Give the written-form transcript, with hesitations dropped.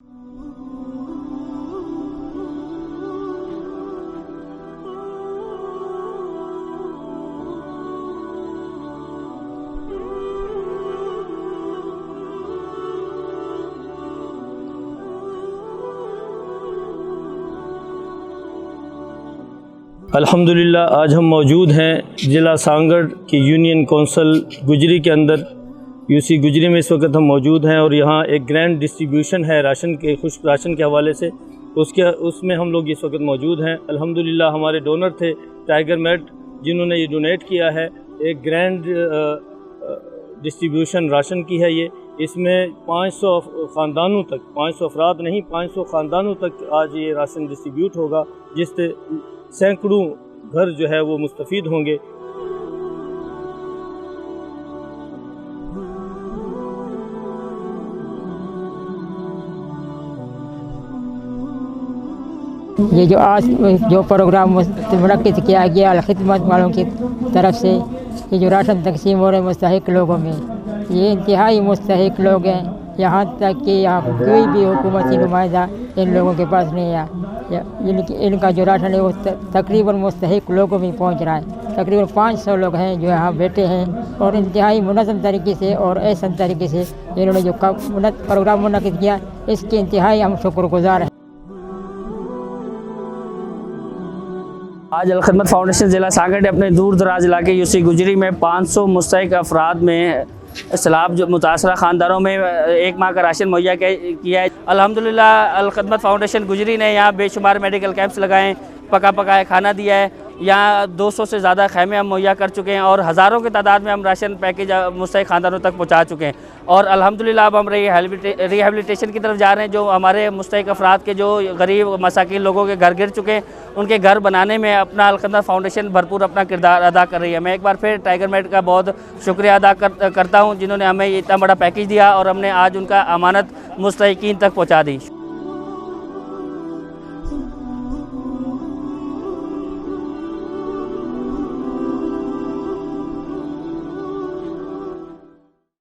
अल्हम्दुलिल्लाह आज हम मौजूद हैं ज़िला सांगड़ की यूनियन कौंसल गुजरी के अंदर। यूसी गुजरी में इस वक्त हम मौजूद हैं और यहाँ एक ग्रैंड डिस्ट्रीब्यूशन है राशन के, खुश्क राशन के हवाले से। उसमें हम लोग इस वक्त मौजूद हैं। अल्हम्दुलिल्लाह हमारे डोनर थे टाइगर मेट, जिन्होंने ये डोनेट किया है। एक ग्रैंड डिस्ट्रीब्यूशन राशन की है ये। इसमें 500 ख़ानदानों तक, 500 अफराद नहीं, 500 ख़ानदानों तक आज ये राशन डिस्ट्रीब्यूट होगा, जिससे सैकड़ों घर जो है वो मुस्तफ़ीद होंगे। ये जो आज जो प्रोग्राम मुनक्किद किया गया अल-खिदमत वालों की तरफ से, ये जो राशन तकसीम हो रहे मुस्तहिक लोगों में, ये इंतहाई मुस्तहिक लोग हैं। यहाँ तक कि यहाँ कोई भी हुकूमती नुमाइंदा इन लोगों के पास नहीं है। इनका जो राशन है वो तकरीबन मुस्तहिक लोगों में पहुँच रहा है। तकरीबन 500 लोग हैं जो यहाँ बैठे हैं और इंतहाई मुनज़्ज़म तरीके से और ऐसा तरीके से इन्होंने जो प्रोग्राम मुनक्किद किया, इसके इंतहाई हम शुक्रगुज़ार हैं। आज अल-खिदमत फाउंडेशन ज़िला सांगड़ ने अपने दूर दराज इलाके यूसी गुजरी में 500 मुस्तहिक अफराद में सैलाब जो मुतासरा ख़ानदानों में 1 माह का राशन मुहैया किया है। अल्हम्दुलिल्लाह अल-खिदमत फाउंडेशन गुजरी ने यहाँ बेशुमार मेडिकल कैंप्स लगाए, पकाया खाना दिया है। यहाँ 200 से ज़्यादा खैमे हम मुहैया कर चुके हैं और हज़ारों की तादाद में हम राशन पैकेज मुस्तहिक ख़ानदानों तक पहुँचा चुके हैं। और अल्हम्दुलिल्लाह अब हम रिहेबिलिटेशन की तरफ जा रहे हैं। जो हमारे मुस्तहिक अफराद के जो गरीब मसाकिन लोगों के घर गिर चुके हैं, उनके घर बनाने में अपना अल-खिदमत फाउंडेशन भरपूर अपना किरदार अदा कर रही है। मैं एक बार फिर टाइगर मेट का बहुत शुक्रिया अदा करता हूँ, जिन्होंने हमें इतना बड़ा पैकेज दिया और हमने आज उनका अमानत मुस्तहिकीन तक पहुँचा दी।